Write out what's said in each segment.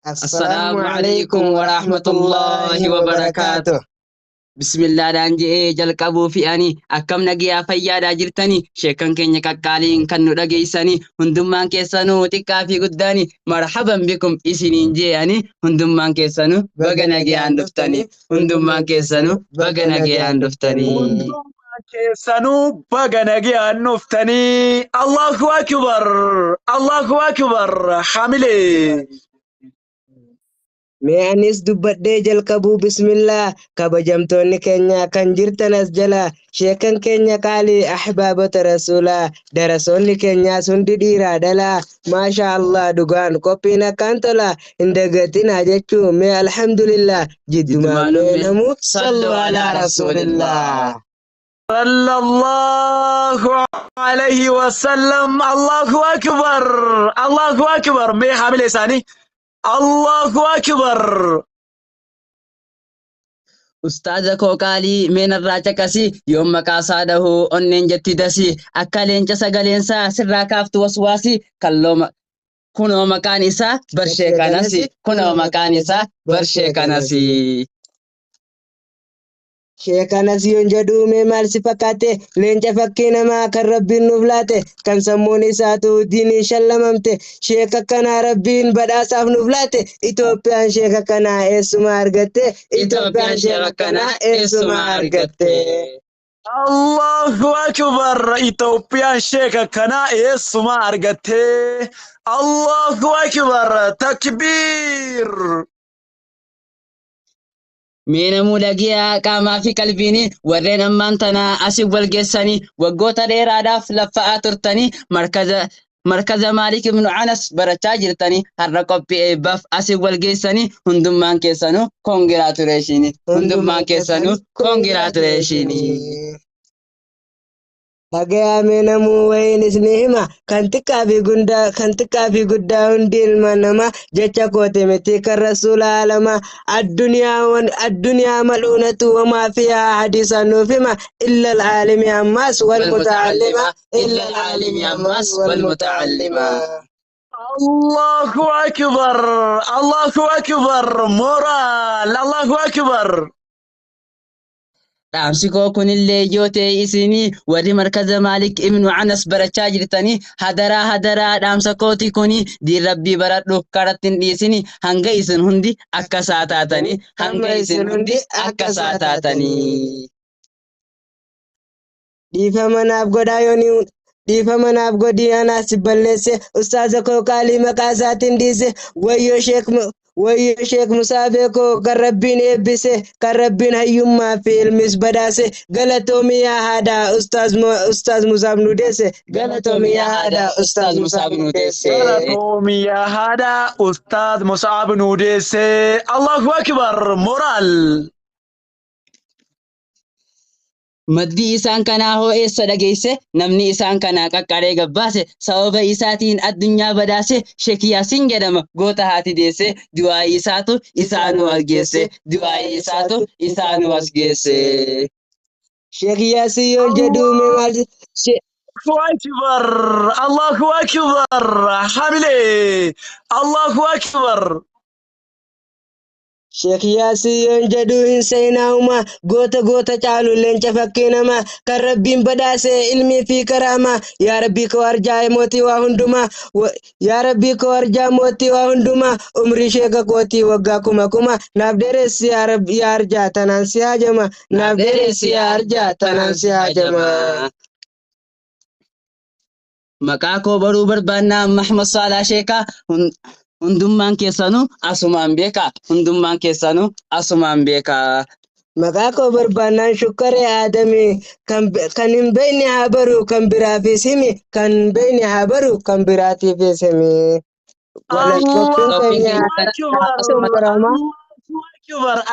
Assalamu alaikum warahmatullahi wabarakatuh. Bismillah jedhee jalqabuu fi ani akkam nagiyaa fayyaadaa jirtanii sheekan keenya qaqqaaliin kan nu dhageessanii hundummaan keessanuu xiqqaa fi guddaanii marhaban bikum isiniin je'anii hundummaan keessanuu baga nagayaan dhuftanii hundummaan keessanuu baga nagayaan dhuftanii. keessanuu baga nagayaan dhuftanii. Allahu akbar, Allahu akbar. Hamilee. Mee anis dubbadhee jalqabuu bismillah kabajamtoonni keenya kan jirtan as jala sheekan keenya qaalii ahbaabota rasuulaa darasoonni keenyaas hundi dhiiraa dhalaa maasha Allah dhugaan qophiin akkaan tola hin dagatinaa jechuu mee alhamdulillah jiddumaan namuu sallu alaa rasuulillah. Sallallahu alayhi wa sallam. Allahu akbar, Allahu akbar. Mee hamilee isaanii. Allahu akbar. Ustaaza koo qaalii meenarraa caqasii yoom maqaa isaa dhahuu onneen jetti dasii akka leenca sagaleensaa sirraa kaaftu waswaasii kallooma kunoo maqaan isaa barshee kanasi kunoo maqaan isaa barshee kanasi. Sheekanas yoon jedhuu mee maal si fakkaate leenca fakkii namaa kan rabbiin nuuf laate kan sammuun isaatu diiniin shallamamte sheeka kanaa rabbiin badhaasaaf nuuf laate Itoophiyaan sheeka kanaa eessuma argatte Itoophiyaan sheeka kanaa eessuma argatte. Allahu akbar. Itoophiyaan sheeka kanaa eessuma argatte. Allahu akbar. Takbiir. Mee namuu dhagiyaa qaamaa fi qalbiini warreen ammaan tanaa asii wal geessanii waggoota dheeraadhaaf laffa'aa turtanii markaza Maalik ibn Anas barachaa jirtanii har'a qophii eebbaaf asii wal geessanii hundummaan keessanuu koongiraatuleeshinii hundummaan keessanuu koongiraatuleeshinii. Dhaga'amee namuu wayiin isni hima kan xiqqaa fi guddaa hundi ilma namaa jecha koote miti kan rasuula alamaa addunyaa mal'uunatu wamaa fihaa hadiisaan nuuf hima illa alaalimi ammaas wal muta'allima illa alaalimi ammaas wal muta'allima. Allahu akbar, Allahu akbar. Moraal. Allahu akbar. Dhaamsi koo kunillee yoo ta'e isinii warri markaza Maalik ibn Anas barachaa jirtanii hadaraa dhaamsa kooti kuni diin rabbii baradhu karatti hin dhiisini hanga isin hundi akka isaa taatanii hanga isin hundi akka isaa taatanii. Dhiifama naaf godhaa yooni dhiifama naaf godhii anaas balleesse ustaaza koo qaalii maqaa isaatiin dhiise wayyoo sheek Musaa beekoo kan rabbiin eebbise kan rabbiin hayyummaa fi ilmis badhaase galatoomi yaa haadaa ustaaz Musaaf nu deesse galatoomi yaa haadaa ustaaz Musaaf nu deesse. Galatoomi yaa haadaa ustaaz Musaaf nu deesse. Allahu akbar. Moraal. Maddii isaan kanaa hoo eessa dhageesse namni isaan kanaa qaqqaree gabbaase sababa isaatiin addunyaa badaase Sheek Yaasiin jedhama goota haati deesse du'aa'ii isaatu isaanuu as geesse du'aa'ii isaatu isaanuu as geesse. Sheek Yaasiin yoon jedhuu mee maal Allahu akbar, Allahu akbar. Hamilee. Allahu akbar. Sheek Yaasiin yoon jedhuu hin seenaa'uma goota caalu leenca fakkii namaa kan rabbiin badhaase ilmii fi karaamaa yaa rabbii koo arjaa mootii waa hundumaa yaa rabbii koo arjaa mootii waa hundumaa umrii sheeka kootii waggaa kuma naaf dheeressi yaa arjaa tanaan si haajama naaf dheeressi yaa arjaa tanaan si haajama. Maqaa koo baruu barbaannaa Mahmad Saalaa Sheekaa hundummaan keessanuu asumaan beekaa hundummaan keessanuu asumaan beekaa. Maqaa koo barbaannaan shukkaree aadamii kan hin beekne haa baruu kan biraafis himi kan hin beekne haa baruu kan biraatiifis himi.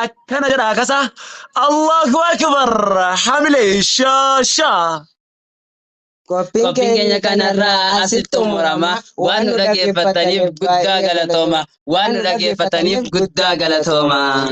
Akkana jedha akkasa. Allahu akbar. Hamilee shaashaa. Qophiin keenya kanarraa asitti xumurama waan nu dhaggeeffataniif guddaa galatooma waan nu dhaggeeffataniif guddaa galatooma.